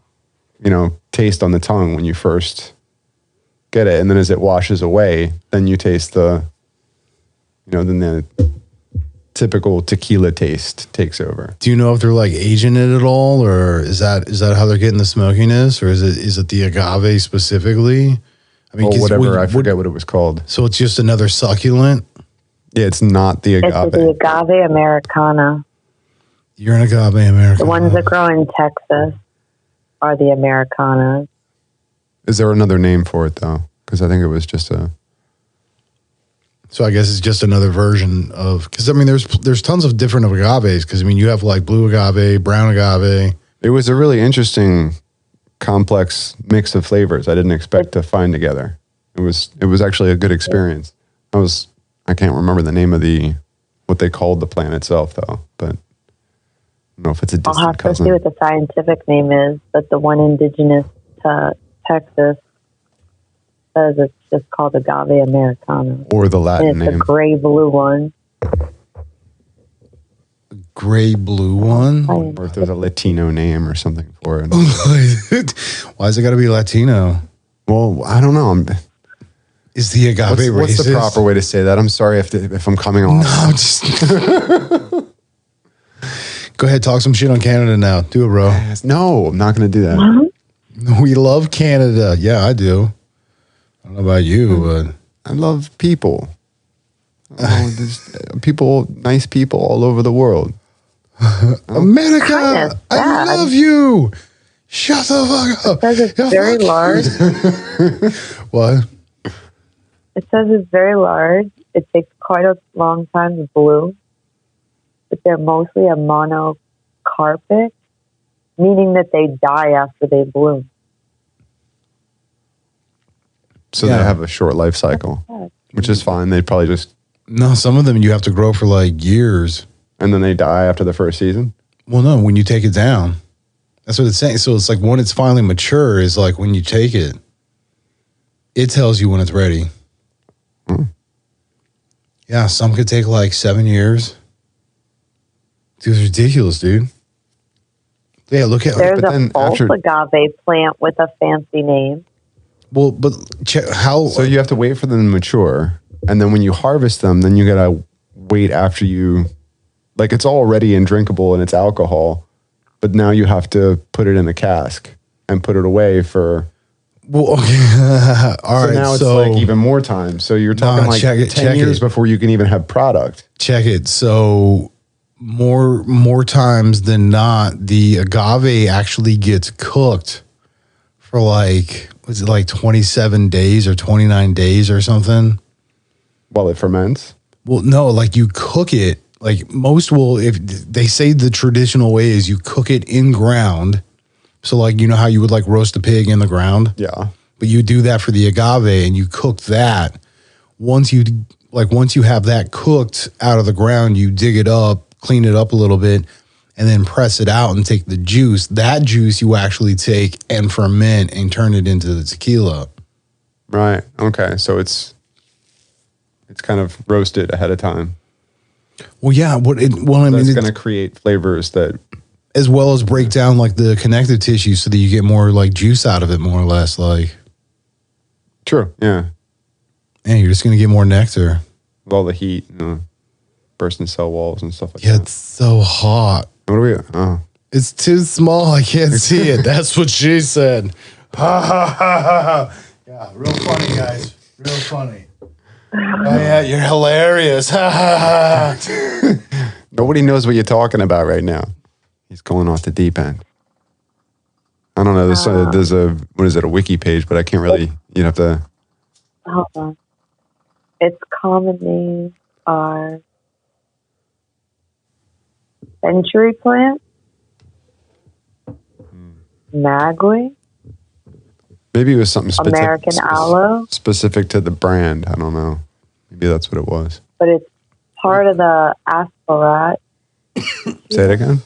taste on the tongue when you first get it, and then as it washes away, then you taste then the typical tequila taste takes over.
do you know if they're like aging it at all, or is that how they're getting the smokiness, or is it the agave specifically? I mean,
Or
'cause
whatever, I forget what it was called.
So it's just another succulent.
Yeah, it's not the
It's
agave.
the agave Americana.
You're an agave American.
The ones that grow in Texas are the Americanas.
Is there another name for it though? Because I think it was just a.
So I guess it's just another version of, because I mean, there's tons of different agaves. Because I mean, you have like blue agave, brown agave.
It was a really interesting, complex mix of flavors I didn't expect to find together. It was actually a good experience. I can't remember the name of what they called the plant itself though, but I don't know if it's a
I'll
distant
have to
cousin.
see what the scientific name is, but the one indigenous to Texas says it's just called agave Americana.
Or the Latin
And it's
name.
the gray blue one.
Gray blue one.
Or if there's a Latino name or something for it.
Why is it got to be Latino?
Well, I don't know.
Is the agave racist?
What's the proper way to say that? I'm sorry if I'm coming off.
No, just go ahead, talk some shit on Canada now. Do it, bro.
No, I'm not going to do that.
We love Canada. Yeah, I do. I don't know about you, but
I love people. There's nice people all over the world.
America,
Kinda
I
sad.
love you. Shut the fuck up.
It says it's very large.
What?
It says it's very large. It takes quite a long time to bloom, but they're mostly a monocarpic, meaning that they die after they bloom.
So
Yeah.
they have a short life cycle, which is fine. They probably just,
No, some of them you have to grow for like years.
and then they die after the first season.
Well, no, when you take it down. That's what it's saying. So it's like when it's finally mature is like when you take it, it tells you when it's ready. Yeah, some could take like 7 years. Dude, it's ridiculous, dude. Yeah, look at
There's
but
a
then
false
after-
agave plant with a fancy name.
well, but check how
So you have to wait for them to mature. And then when you harvest them, then you got to wait after you, like it's already drinkable and it's alcohol, but now you have to put it in a cask and put it away for.
well, okay. All
So
right,
now it's like even more time. So you're talking like
check it,
10
check
years
it.
before you can even have product.
check it. So more times than not, the agave actually gets cooked for like was it like 27 days or 29 days or something?
While it ferments.
Well, no, like you cook it. Like most will, if they say the traditional way is you cook it in ground. So like you know how you would like roast a pig in the ground,
Yeah.
but you do that for the agave and you cook that. Once you have that cooked out of the ground, you dig it up, clean it up a little bit, and then press it out and take the juice. That juice you actually take and ferment and turn it into the tequila.
Right. Okay. So it's kind of roasted ahead of time.
Well, yeah. I
That's
mean,
going to create flavors that.
as well as break down like the connective tissue so that you get more like juice out of it, more or less. Like,
True. Yeah.
and you're just gonna get more nectar.
With all the heat, bursting cell walls and stuff like
Yeah,
that.
it's so hot.
What are we? Oh.
It's too small. I can't see it. That's what she said. Ha ha ha ha ha. Yeah, real funny, guys. Real funny. Oh yeah, you're hilarious. Ha ha ha.
Nobody knows what you're talking about right now. He's going off the deep end. I don't know. There's a what is it? A wiki page, but I can't really. You'd have to.
Hold on. Its common names are century plant, magway,
Maybe it was something
American aloe,
specific to the brand. I don't know. Maybe that's what it was.
but it's part of the aspharat.
Say it again.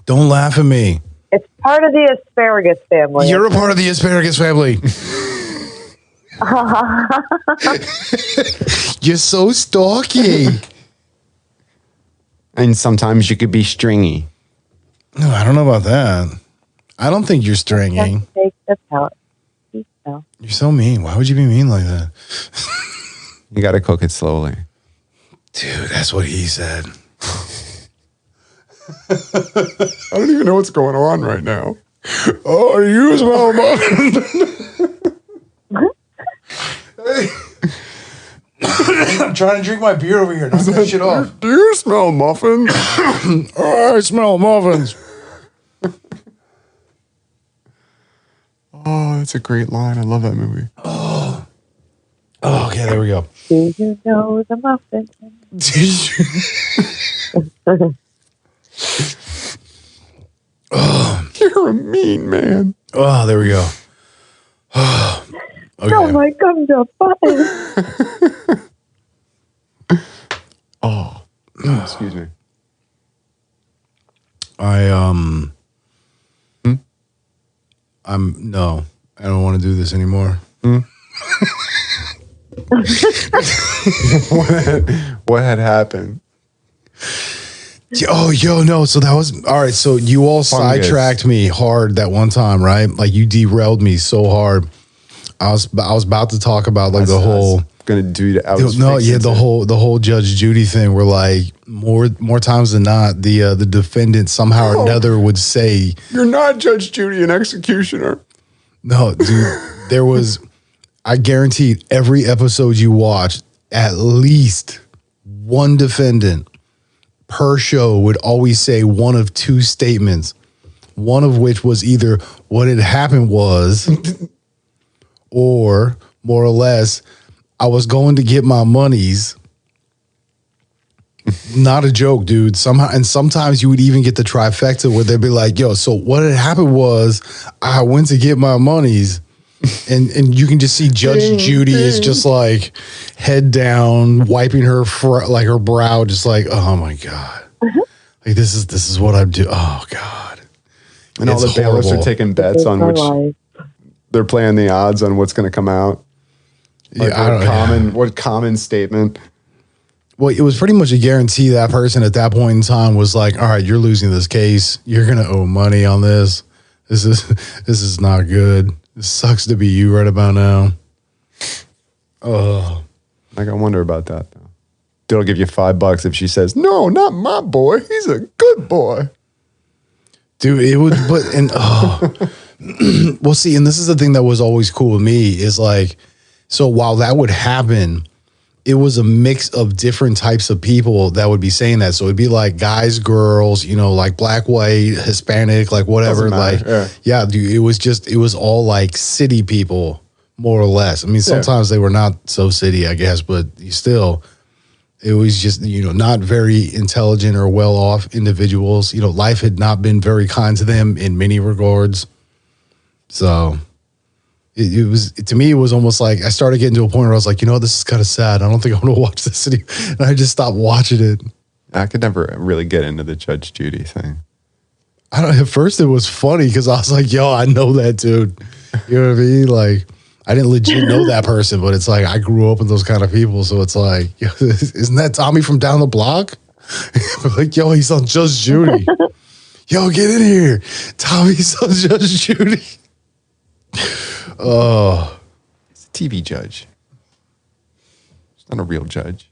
Don't laugh at me.
It's part of the asparagus family.
You're a part of the asparagus family. You're so stalky.
And sometimes you could be stringy.
No, I don't know about that. I don't think you're stringy.
Just take the pellet. No.
You're so mean. Why would you be mean like that?
You got to cook it slowly.
Dude, that's what he said.
I don't even know what's going on right now. Oh, you smell
I'm trying to drink my beer over here. Knock that shit off.
Do you smell muffins?
Oh, I smell muffins.
Oh, that's a great line. I love that movie.
Oh, okay, there we go.
Do you know the muffin?
You're a mean man.
Oh, there we go. Okay.
Oh my God, the button.
Oh, excuse me.
No, I don't want to do this anymore.
What had happened?
Oh, no. So that was all right. So you all
Fungus.
sidetracked me hard that one time, right? Like you derailed me so hard. I was about to talk about like the whole.
Gonna do.
The whole Judge Judy thing. Where like more times than not, the defendant somehow or another would say,
You're not Judge Judy, an executioner.
"No, dude, there was, I guaranteed every episode you watched, at least one defendant per show would always say one of two statements, one of which was either what had happened was, or more or less, I was going to get my monies. Not a joke, dude. Somehow, and sometimes you would even get the trifecta where they'd be like, yo, so what had happened was I went to get my monies. And you can just see Judge Judy is just like head down, wiping her like her brow, just like, oh my God. Like this is what I'm doing. Oh God.
And all the bailiffs are taking bets on which they're playing the odds on what's going to come out. Like what common statement.
Well, it was pretty much a guarantee that person at that point in time was like, all right, you're losing this case. You're going to owe money on this. This is not good. It sucks to be you right about now. Oh.
Like, I wonder about that, though. They'll give you $5 if she says, no, not my boy. He's a good boy.
Dude, it would, well, see, and this is the thing that was always cool with me is like, so while that would happen, it was a mix of different types of people that would be saying that. So it'd be like guys, girls, like black, white, Hispanic, like whatever. Like, yeah, dude, it was all like city people, more or less. I mean, sometimes they were not so city, I guess, but still, it was just, not very intelligent or well off individuals. Life had not been very kind to them in many regards. So it was, to me, it was almost like I started getting to a point where I was like, this is kind of sad. I don't think I'm going to watch this anymore. And I just stopped watching it.
I could never really get into the Judge Judy thing.
At first it was funny because I was like, yo, I know that dude. You know what I mean? Like, I didn't legit know that person, but it's like I grew up with those kind of people. So it's like, yo, isn't that Tommy from down the block? Like, yo, he's on Judge Judy. Yo, get in here. Tommy's on Judge Judy. Oh,
it's a TV judge. She's not a real judge.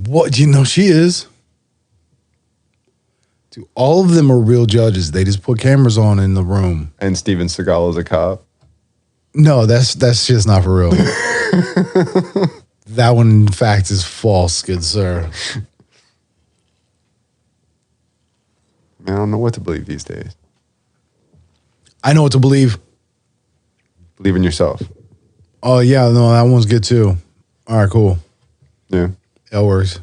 What? She is. Dude, all of them are real judges. They just put cameras on in the room.
And Steven Seagal is a cop.
No, that's just not for real. That one, in fact, is false, good sir.
I don't know what to believe these days.
I know what to believe.
Believe in yourself.
Oh, yeah. No, that one's good, too. All right, cool.
Yeah.
That works.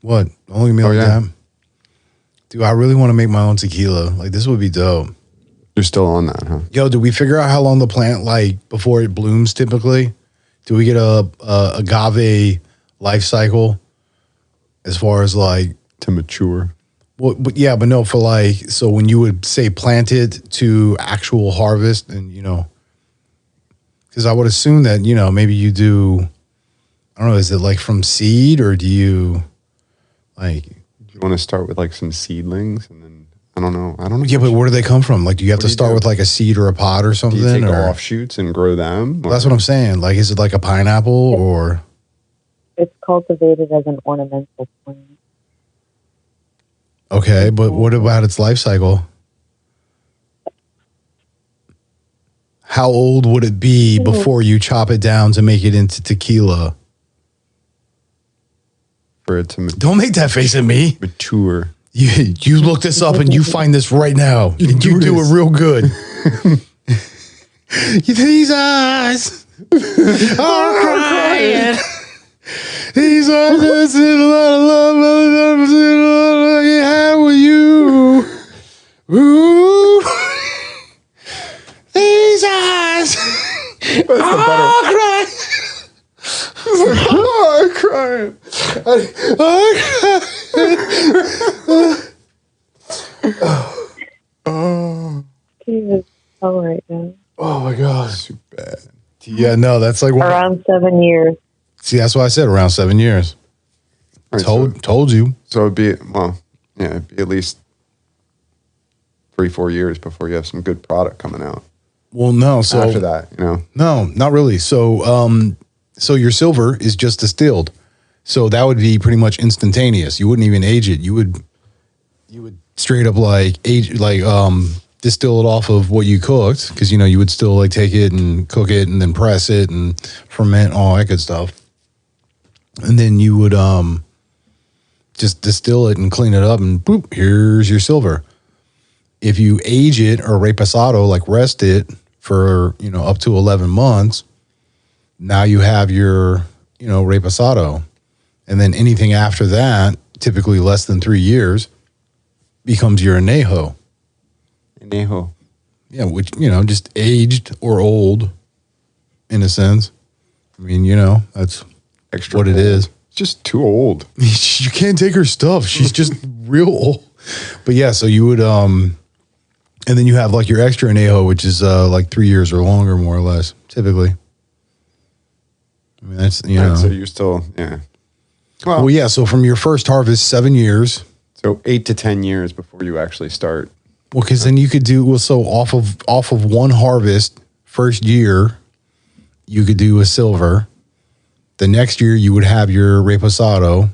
What? Don't look at me like that. Dude, I really want to make my own tequila. Like, this would be dope.
You're still on that, huh?
Yo, did we figure out how long the plant, like, before it blooms typically? Do we get a agave life cycle as far as, like...
To mature?
Well, but yeah, but no, for like... So when you would say planted to actual harvest and, because I would assume that, maybe you do... I don't know, is it like from seed or do you, like... Do
you want to start with, like, some seedlings and then... I don't know.
Yeah, but where do they come from? Like, do you have to start with like a seed or a pod or something?
Do you take offshoots and grow them?
Well, that's what I'm saying. Like, is it like a pineapple or?
It's cultivated as an ornamental plant.
Okay, but what about its life cycle? How old would it be before you chop it down to make it into tequila?
For it to
don't make that face at me.
Mature.
You look this up and you find this right now. And you do it real good. These eyes are crying. These eyes just in a lot of love. I had with you. Ooh. These eyes are crying.
I'm crying.
Can't even tell right now.
Oh my God.
Too bad.
Yeah, no, that's like
around 7 years.
See, that's why I said around 7 years. Right, told you.
So it'd be it'd be at least 3-4 years before you have some good product coming out.
Well, no. So
after that,
no, not really. So, so your silver is just distilled. So that would be pretty much instantaneous. You wouldn't even age it. You would straight up like age, like distill it off of what you cooked, because you would still like take it and cook it and then press it and ferment all that good stuff, and then you would just distill it and clean it up, and boop, here's your silver. If you age it or reposado, like rest it for up to 11 months, now you have your reposado, and then anything after that, typically less than 3 years, becomes your añejo.
Añejo.
Yeah, which, just aged or old in a sense. I mean, that's
Extra
what
old.
it is.
It's just too old.
You can't take her stuff. She's just real old. But yeah, so you would, and then you have like your extra añejo, which is like 3 years or longer, more or less, typically. I mean, that's,
So you're still, yeah.
Well, yeah, so from your first harvest, 7 years.
So 8 to 10 years before you actually start.
Well, because then you could do, so off of one harvest, first year, you could do a silver. The next year, you would have your reposado.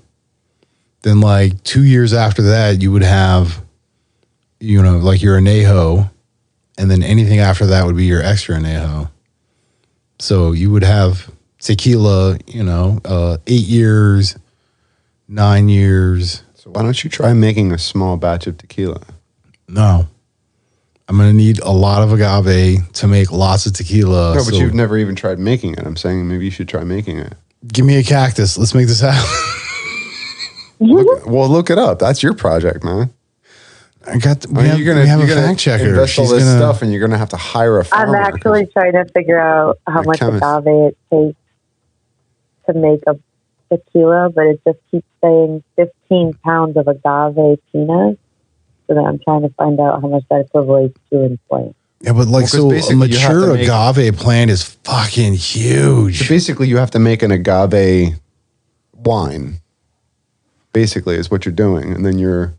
Then, like 2 years after that, you would have, like your añejo. And then anything after that would be your extra añejo. So you would have tequila, 8 years, 9 years.
So why don't you try making a small batch of tequila?
No. I'm going to need a lot of agave to make lots of tequila.
No, but you've never even tried making it. I'm saying maybe you should try making it.
Give me a cactus. Let's make this happen.
Look it up. That's your project, man.
We have a fact checker.
Invest all this stuff, and you're gonna have to hire a farmer.
I'm actually trying to figure out how much
chemist.
agave it takes to make a tequila, but it just keeps saying 15 pounds of agave peanuts. So then I'm trying to find out how much that equates to in plant.
Yeah, but like, so a
basically you have to
mature
make-
agave plant is fucking huge.
So basically, you have to make an agave wine. Basically, is what you're doing, and then you're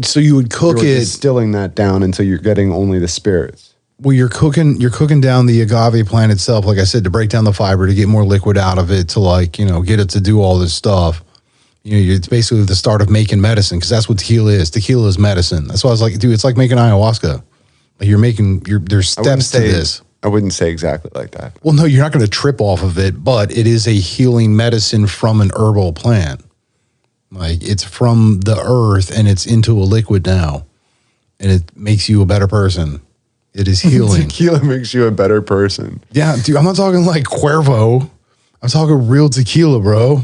So you would cook it.
distilling that down until you're getting only the spirits.
Well, you're cooking down the agave plant itself, like I said, to break down the fiber, to get more liquid out of it, to like, get it to do all this stuff. It's basically the start of making medicine, because that's what tequila is. Tequila is medicine. That's why I was like, dude, it's like making ayahuasca. Like there's steps to this.
I wouldn't say exactly like that.
Well, no, you're not going to trip off of it, but it is a healing medicine from an herbal plant. Like, it's from the earth and it's into a liquid now, and it makes you a better person. It is healing.
Tequila makes you a better person.
Yeah, dude, I'm not talking like Cuervo. I'm talking real tequila, bro.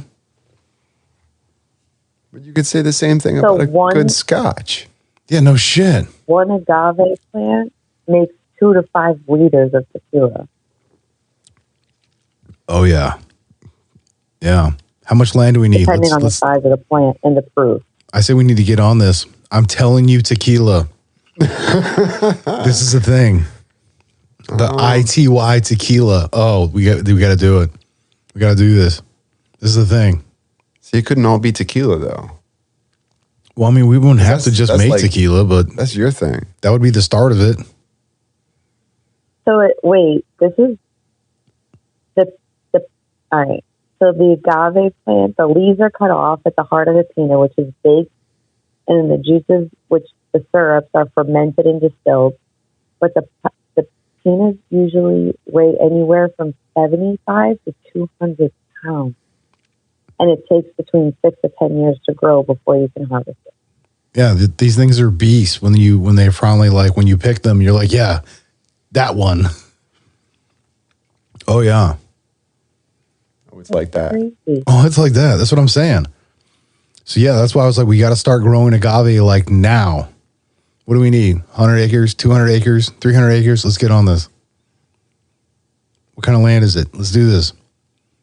But you could say the same thing
So
about a
one-
good scotch.
Yeah, no shit.
One agave plant makes 2 to 5 liters of tequila.
Oh, yeah. Yeah. How much land do we need?
Depending on the size of the plant and the proof.
I say we need to get on this. I'm telling you, tequila. This is a thing. The ITY tequila. Oh, we got to do it. We got to do this. This is a thing.
See, it couldn't all be tequila, though.
Well, I mean, we wouldn't have to
That's-
just
that's
make
like-
tequila, but
That's your thing.
that would be the start of it.
So wait, this is the all right. So the agave plant, the leaves are cut off at the heart of the pinot, which is baked, and then the juices, which the syrups, are fermented and distilled. But the pinots usually weigh anywhere from 75 to 200 pounds, and it takes between 6 to 10 years to grow before you can harvest it.
Yeah, these things are beasts. When they finally, like, when you pick them, you're like, yeah, that one. Oh yeah.
Oh, it's like that.
Crazy.
Oh, it's like that. That's what I'm saying. So yeah, that's why I was like, we got to start growing agave like now. What do we need? 100 acres, 200 acres, 300 acres? Let's get on this. What kind of land is it? Let's do this.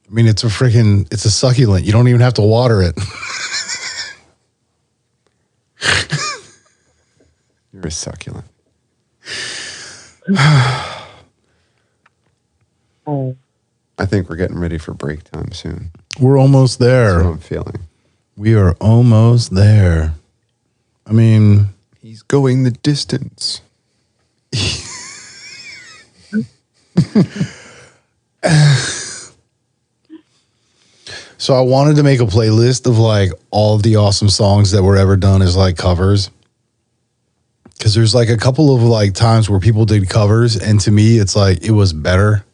I mean, it's a succulent. You don't even have to water it.
You're a succulent. I think we're getting ready for break time soon.
We're almost
That's
there.
what I'm feeling.
We are almost there. I mean,
He's going the distance.
so I wanted to make a playlist of like all of the awesome songs that were ever done as like covers. Because there's like a couple of like times where people did covers, and to me, it's like it was better.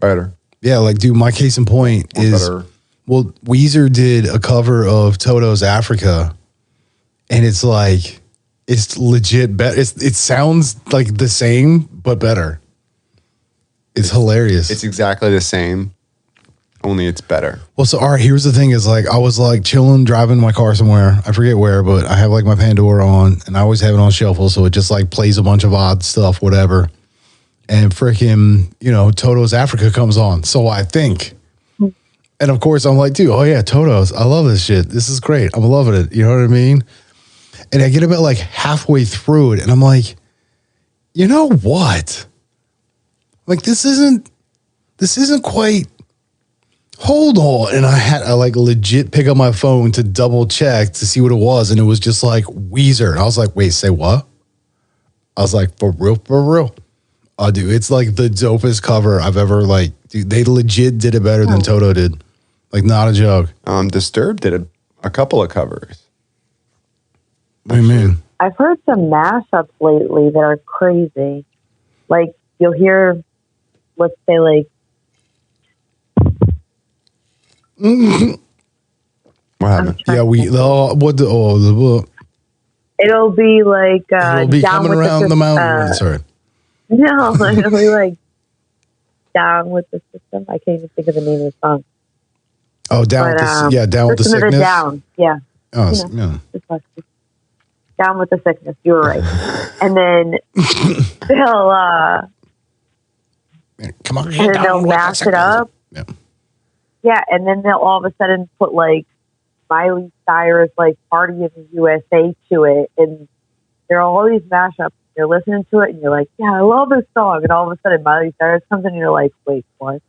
Better.
Yeah, like dude, my case in point is
Better.
well, Weezer did a cover of Toto's Africa, and it's like it's legit better. It sounds like the same but better. It's hilarious.
It's exactly the same, only it's better.
Well, so all right, here's the thing: is like I was like chilling, driving my car somewhere. I forget where, but I have like my Pandora on, and I always have it on shuffle, so it just like plays a bunch of odd stuff, whatever. And freaking, Toto's Africa comes on. So I think, and of course I'm like, dude, oh yeah, Toto's. I love this shit. This is great. I'm loving it. You know what I mean? And I get about like halfway through it, and I'm like, you know what? Like this isn't quite. Hold on. And I like legit pick up my phone to double check to see what it was. And it was just like Weezer. And I was like, wait, say what? I was like, for real, for real. Oh, dude, it's like the dopest cover I've ever like, dude, they legit did it better than Toto did. Like, not a joke.
Disturbed did a couple of covers.
What do you mean?
I've heard some mashups lately that are crazy. Like, you'll hear, let's say, like,
What happened?
Yeah, it'll
be like
it'll be
down
coming
with
around the mountain. Sorry.
No, it'll be like down with the system. I can't even think of the name of the song.
Oh, down with the down with the
System of a
sickness.
Down, yeah.
Oh, yeah.
Down with the sickness. You were right. And then they'll
Come on,
and then they'll mash it up.
Yeah.
Yeah, and then they'll all of a sudden put like Miley Cyrus, like Party in the USA to it, and there are all these mashups. You're listening to it, and you're like, "Yeah, I love this song," and all of a sudden Miley Cyrus comes in, and you're like, "Wait, what?"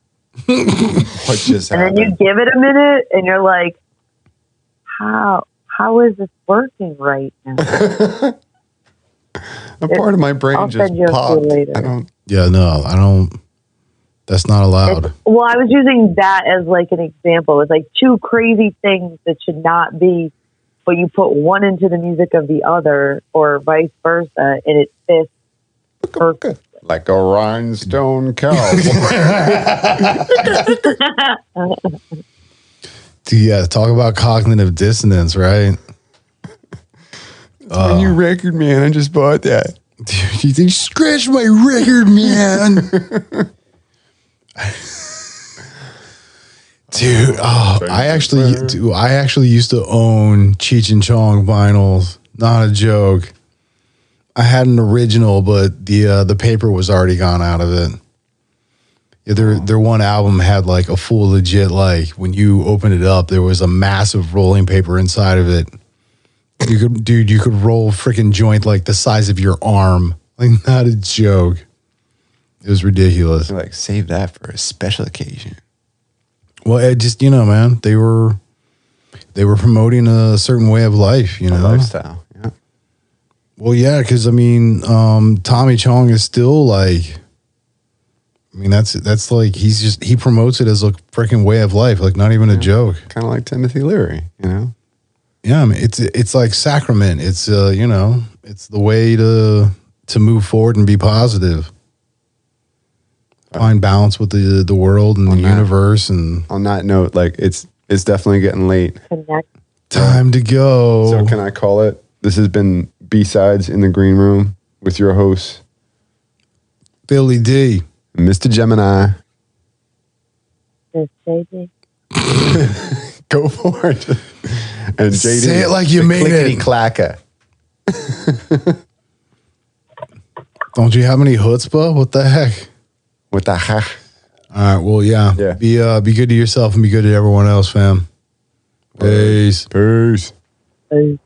What just happened?
And then you give it a minute, and you're like, "How is this working right now?"
A part of my brain
I'll
just
send you a
popped.
few later.
I don't.
Yeah, no, I don't. That's not allowed.
Well, I was using that as like an example. It's like two crazy things that should not be, but you put one into the music of the other, or vice versa, and it fits perfect.
Like a rhinestone cowboy.
Yeah, talk about cognitive dissonance, right?
My new record, man. I just bought that.
Dude, you think scratch my record, man? Dude, I actually used to own Cheech and Chong vinyls. Not a joke. I had an original, but the paper was already gone out of it. Yeah, their one album had like a full legit, like when you open it up, there was a massive rolling paper inside of it. You could roll freaking joint like the size of your arm. Like, not a joke. It was ridiculous.
You're like, save that for a special occasion.
Well, it just, man, they were promoting a certain way of life,
A lifestyle. Yeah.
Well, yeah, because Tommy Chong is still like, that's like he promotes it as a freaking way of life, like not even a joke.
Kind of like Timothy Leary,
Yeah, it's like sacrament. It's it's the way to move forward and be positive. Find balance with the world and the universe. And
on that note, like it's definitely getting late.
Connect.
Time to go.
So can I call it? This has been B-Sides in the Green Room with your host,
Billy D.
Mr. Gemini.
Miss JD.
Go for it. And JD.
Say it like you mean it.
Clacker.
Don't you have any chutzpah? What the heck?
What the heck?
All right. Well, yeah. Be good to yourself and be good to everyone else, fam. Peace.
Peace.
Peace.